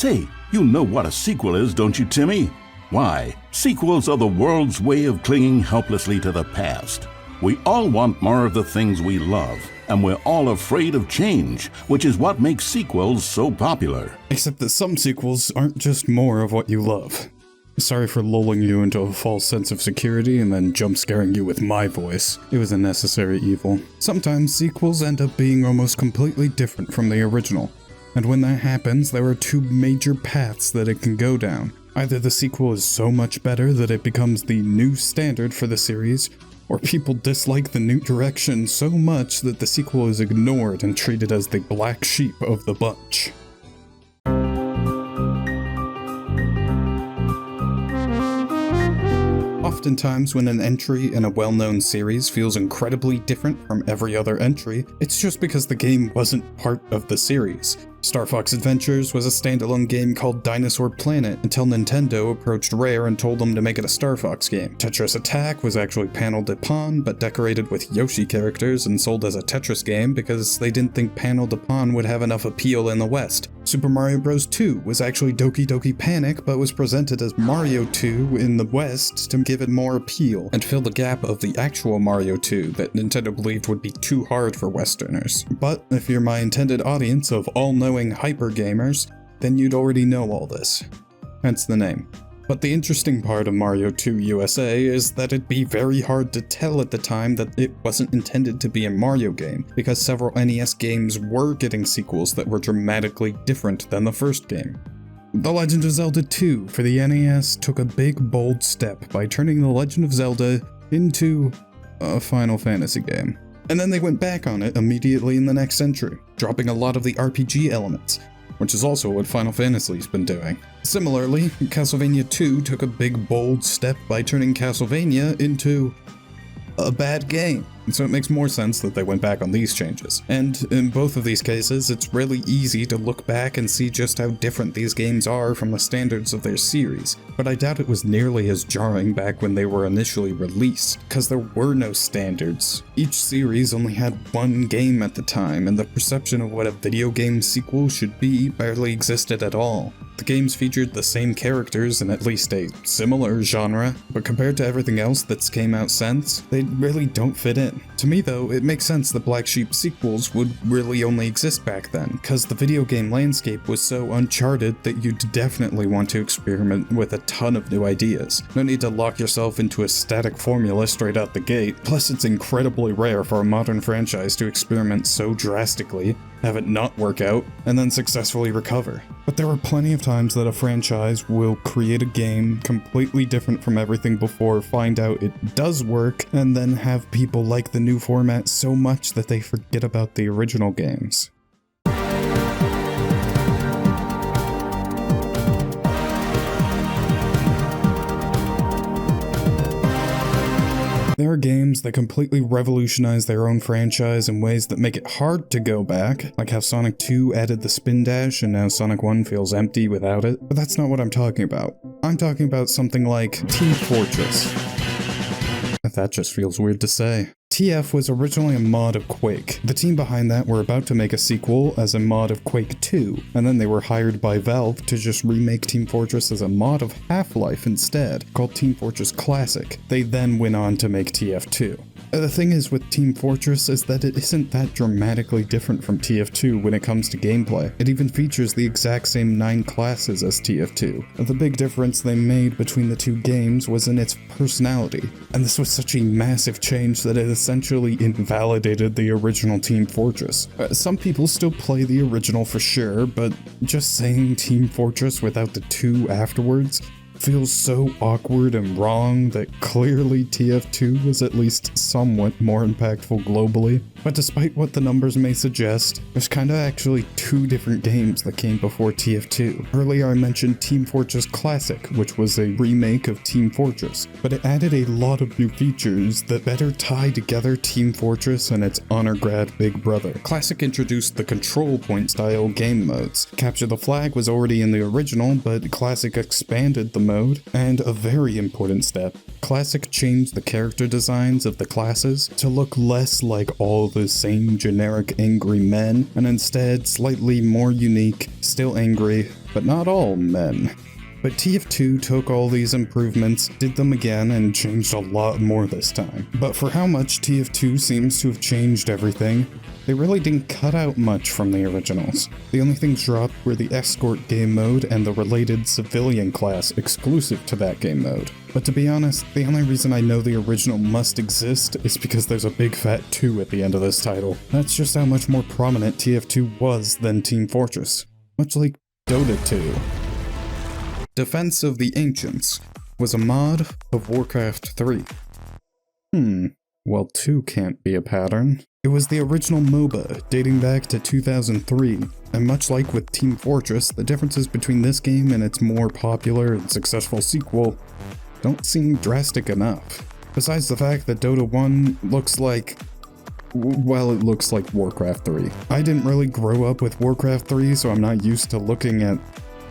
Say, you know what a sequel is, don't you, Timmy? Why, sequels are the world's way of clinging helplessly to the past. We all want more of the things we love, and we're all afraid of change, which is what makes sequels so popular. Except that some sequels aren't just more of what you love. Sorry for lulling you into a false sense of security and then jump scaring you with my voice. It was a necessary evil. Sometimes sequels end up being almost completely different from the original. And when that happens, there are two major paths that it can go down. Either the sequel is so much better that it becomes the new standard for the series, or people dislike the new direction so much that the sequel is ignored and treated as the black sheep of the bunch. Oftentimes, when an entry in a well-known series feels incredibly different from every other entry, it's just because the game wasn't part of the series. Star Fox Adventures was a standalone game called Dinosaur Planet until Nintendo approached Rare and told them to make it a Star Fox game. Tetris Attack was actually panel de Pon, but decorated with Yoshi characters and sold as a Tetris game because they didn't think panel de Pon would have enough appeal in the West. Super Mario Bros. 2 was actually Doki Doki Panic, but was presented as Mario 2 in the West to give it more appeal and fill the gap of the actual Mario 2 that Nintendo believed would be too hard for Westerners. But if you're my intended audience of all-knowing hyper gamers, then you'd already know all this. Hence the name. But the interesting part of Mario 2 USA is that it'd be very hard to tell at the time that it wasn't intended to be a Mario game, because several NES games were getting sequels that were dramatically different than the first game. The Legend of Zelda 2 for the NES took a big bold step by turning The Legend of Zelda into a Final Fantasy game. And then they went back on it immediately in the next century, dropping a lot of the RPG elements, which is also what Final Fantasy's been doing. Similarly, Castlevania 2 took a big bold step by turning Castlevania into a bad game. So it makes more sense that they went back on these changes. And in both of these cases, it's really easy to look back and see just how different these games are from the standards of their series. But I doubt it was nearly as jarring back when they were initially released, because there were no standards. Each series only had one game at the time, and the perception of what a video game sequel should be barely existed at all. The games featured the same characters in at least a similar genre, but compared to everything else that's came out since, they really don't fit in. To me though, it makes sense that Black Sheep sequels would really only exist back then, cause the video game landscape was so uncharted that you'd definitely want to experiment with a ton of new ideas. No need to lock yourself into a static formula straight out the gate, plus it's incredibly rare for a modern franchise to experiment so drastically, have it not work out, and then successfully recover. But there are plenty of times that a franchise will create a game completely different from everything before, find out it does work, and then have people like the new format so much that they forget about the original games. There are games that completely revolutionize their own franchise in ways that make it hard to go back, like how Sonic 2 added the spin dash and now Sonic 1 feels empty without it, but that's not what I'm talking about. I'm talking about something like Team Fortress. That just feels weird to say. TF was originally a mod of Quake. The team behind that were about to make a sequel as a mod of Quake 2, and then they were hired by Valve to just remake Team Fortress as a mod of Half-Life instead, called Team Fortress Classic. They then went on to make TF2. The thing is with Team Fortress is that it isn't that dramatically different from TF2 when it comes to gameplay. It even features the exact same 9 classes as TF2. The big difference they made between the two games was in its personality, and this was such a massive change that it essentially invalidated the original Team Fortress. Some people still play the original for sure, but just saying Team Fortress without the 2 afterwards feels so awkward and wrong that clearly TF2 was at least somewhat more impactful globally. But despite what the numbers may suggest, there's kinda actually 2 different games that came before TF2. Earlier I mentioned Team Fortress Classic, which was a remake of Team Fortress, but it added a lot of new features that better tie together Team Fortress and its honor grad big brother. Classic introduced the control point style game modes. Capture the Flag was already in the original, but Classic expanded the mode, and a very important step, Classic changed the character designs of the classes to look less like all the same generic angry men, and instead slightly more unique, still angry, but not all men. But TF2 took all these improvements, did them again, and changed a lot more this time. But for how much TF2 seems to have changed everything, they really didn't cut out much from the originals. The only things dropped were the escort game mode and the related civilian class exclusive to that game mode. But to be honest, the only reason I know the original must exist is because there's a big fat 2 at the end of this title. That's just how much more prominent TF2 was than Team Fortress. Much like Dota 2. Defense of the Ancients was a mod of Warcraft 3. Well, 2 can't be a pattern. It was the original MOBA, dating back to 2003, and much like with Team Fortress, the differences between this game and its more popular and successful sequel don't seem drastic enough. Besides the fact that Dota 1 looks like... well, it looks like Warcraft 3. I didn't really grow up with Warcraft 3, so I'm not used to looking at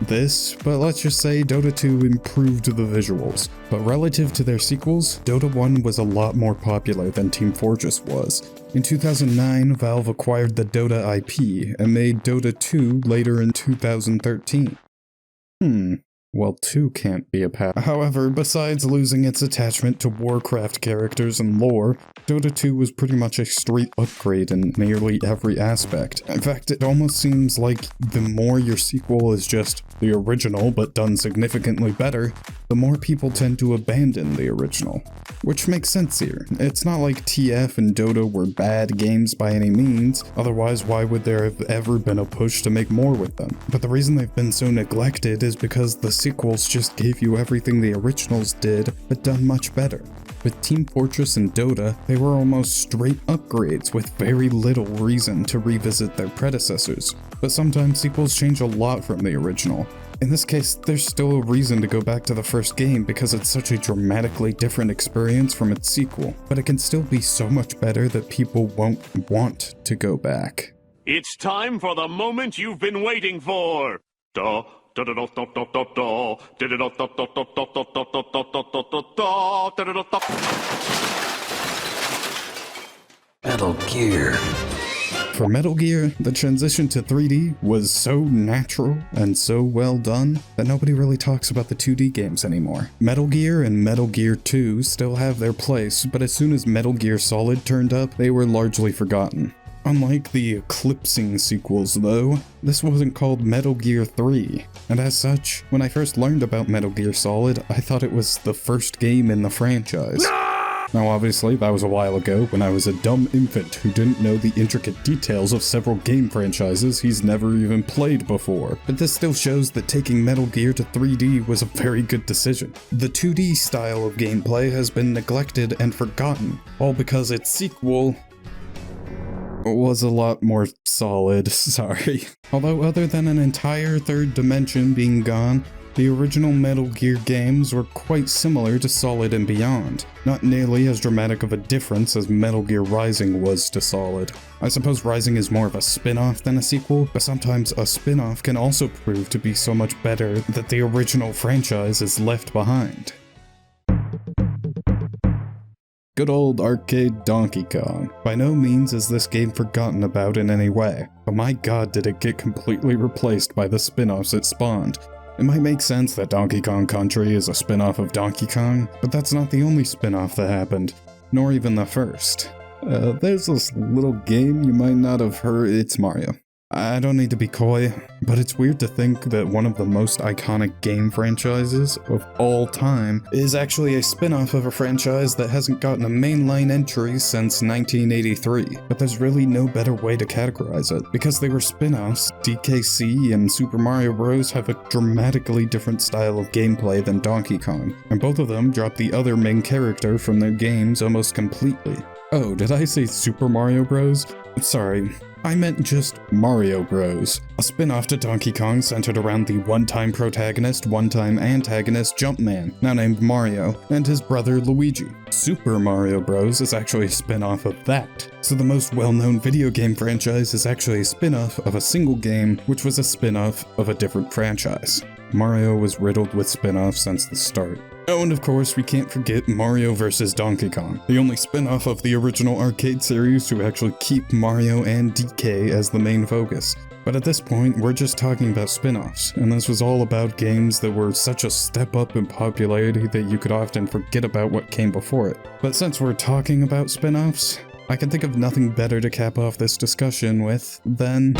this, but let's just say Dota 2 improved the visuals. But relative to their sequels, Dota 1 was a lot more popular than Team Fortress was. In 2009, Valve acquired the Dota IP and made Dota 2 later in 2013. Well, 2 can't be a pattern. However, besides losing its attachment to Warcraft characters and lore, Dota 2 was pretty much a straight upgrade in nearly every aspect. In fact, it almost seems like the more your sequel is just the original but done significantly better, the more people tend to abandon the original. Which makes sense here. It's not like TF and Dota were bad games by any means, otherwise why would there have ever been a push to make more with them? But the reason they've been so neglected is because the sequels just gave you everything the originals did, but done much better. With Team Fortress and Dota, they were almost straight upgrades with very little reason to revisit their predecessors. But sometimes sequels change a lot from the original. In this case, there's still a reason to go back to the first game because it's such a dramatically different experience from its sequel, but it can still be so much better that people won't want to go back. It's time for the moment you've been waiting for! Metal Gear. For Metal Gear, the transition to 3D was so natural and so well done that nobody really talks about the 2D games anymore. Metal Gear and Metal Gear 2 still have their place, but as soon as Metal Gear Solid turned up, they were largely forgotten. Unlike the Eclipsing sequels though, this wasn't called Metal Gear 3, and as such, when I first learned about Metal Gear Solid, I thought it was the first game in the franchise. Now obviously, that was a while ago when I was a dumb infant who didn't know the intricate details of several game franchises he's never even played before, but this still shows that taking Metal Gear to 3D was a very good decision. The 2D style of gameplay has been neglected and forgotten, all because its sequel was a lot more solid, sorry. Although other than an entire third dimension being gone, the original Metal Gear games were quite similar to Solid and Beyond, not nearly as dramatic of a difference as Metal Gear Rising was to Solid. I suppose Rising is more of a spin-off than a sequel, but sometimes a spin-off can also prove to be so much better that the original franchise is left behind. Good old arcade Donkey Kong. By no means is this game forgotten about in any way, but my god did it get completely replaced by the spin-offs it spawned. It might make sense that Donkey Kong Country is a spin-off of Donkey Kong, but that's not the only spin-off that happened, nor even the first. There's this little game you might not have heard, it's Mario. I don't need to be coy, but it's weird to think that one of the most iconic game franchises of all time is actually a spin-off of a franchise that hasn't gotten a mainline entry since 1983. But there's really no better way to categorize it. Because they were spin-offs, DKC and Super Mario Bros. Have a dramatically different style of gameplay than Donkey Kong, and both of them drop the other main character from their games almost completely. Oh, did I say Super Mario Bros? Sorry. I meant just Mario Bros, a spin-off to Donkey Kong centered around the one-time protagonist, one-time antagonist Jumpman, now named Mario, and his brother Luigi. Super Mario Bros is actually a spin-off of that, so the most well-known video game franchise is actually a spin-off of a single game, which was a spin-off of a different franchise. Mario was riddled with spin-offs since the start. Oh, and of course, we can't forget Mario vs. Donkey Kong, the only spin-off of the original arcade series to actually keep Mario and DK as the main focus. But at this point, we're just talking about spin-offs, and this was all about games that were such a step up in popularity that you could often forget about what came before it. But since we're talking about spin-offs, I can think of nothing better to cap off this discussion with than...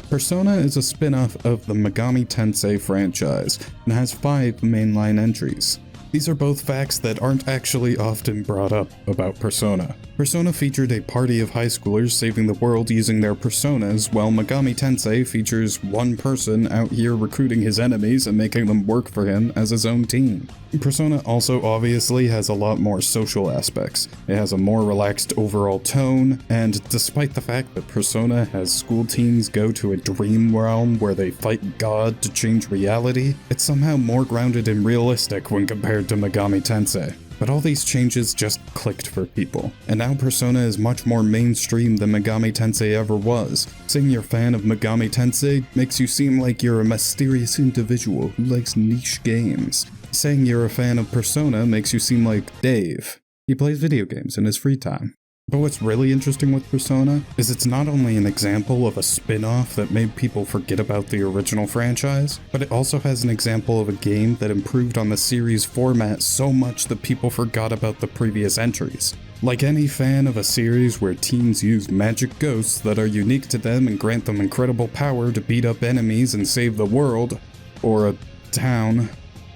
Persona is a spin-off of the Megami Tensei franchise and has 5 mainline entries. These are both facts that aren't actually often brought up about Persona. Persona featured a party of high schoolers saving the world using their personas, while Megami Tensei features one person out here recruiting his enemies and making them work for him as his own team. Persona also obviously has a lot more social aspects. It has a more relaxed overall tone, and despite the fact that Persona has school teens go to a dream realm where they fight God to change reality, it's somehow more grounded and realistic when compared to Megami Tensei. But all these changes just clicked for people, and now Persona is much more mainstream than Megami Tensei ever was. Saying you're a fan of Megami Tensei makes you seem like you're a mysterious individual who likes niche games. Saying you're a fan of Persona makes you seem like Dave. He plays video games in his free time. But what's really interesting with Persona is it's not only an example of a spin-off that made people forget about the original franchise, but it also has an example of a game that improved on the series format so much that people forgot about the previous entries. Like any fan of a series where teens use magic ghosts that are unique to them and grant them incredible power to beat up enemies and save the world, or a town,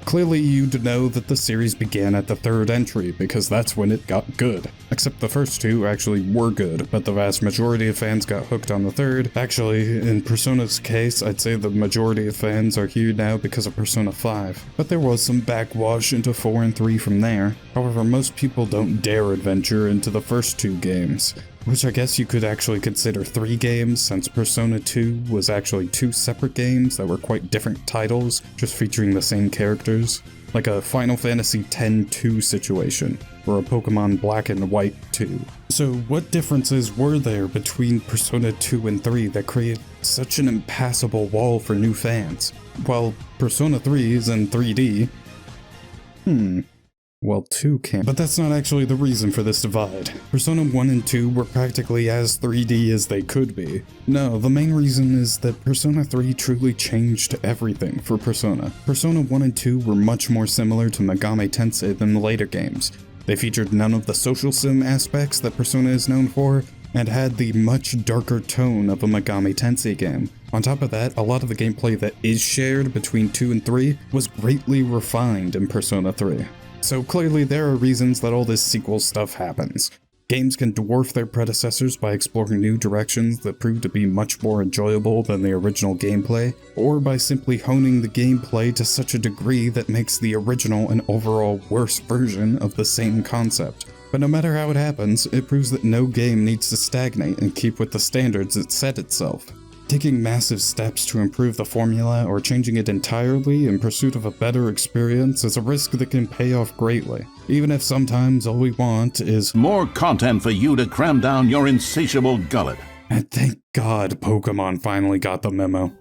clearly you'd know that the series began at the 3rd entry because that's when it got good. Except the first 2 actually were good, but the vast majority of fans got hooked on the 3rd. Actually, in Persona's case, I'd say the majority of fans are here now because of Persona 5. But there was some backwash into 4 and 3 from there. However, most people don't dare adventure into the first 2 games, which I guess you could actually consider 3 games, since Persona 2 was actually 2 separate games that were quite different titles, just featuring the same characters. Like a Final Fantasy X-2 situation, or a Pokemon Black and White 2. So what differences were there between Persona 2 and 3 that created such an impassable wall for new fans? Well, Persona 3 is in 3D. Well, 2 can't. But that's not actually the reason for this divide. Persona 1 and 2 were practically as 3D as they could be. No, the main reason is that Persona 3 truly changed everything for Persona. Persona 1 and 2 were much more similar to Megami Tensei than the later games. They featured none of the social sim aspects that Persona is known for, and had the much darker tone of a Megami Tensei game. On top of that, a lot of the gameplay that is shared between 2 and 3 was greatly refined in Persona 3. So clearly there are reasons that all this sequel stuff happens. Games can dwarf their predecessors by exploring new directions that prove to be much more enjoyable than the original gameplay, or by simply honing the gameplay to such a degree that makes the original an overall worse version of the same concept. But no matter how it happens, it proves that no game needs to stagnate and keep with the standards it set itself. Taking massive steps to improve the formula or changing it entirely in pursuit of a better experience is a risk that can pay off greatly, even if sometimes all we want is more content for you to cram down your insatiable gullet. And thank God Pokemon finally got the memo.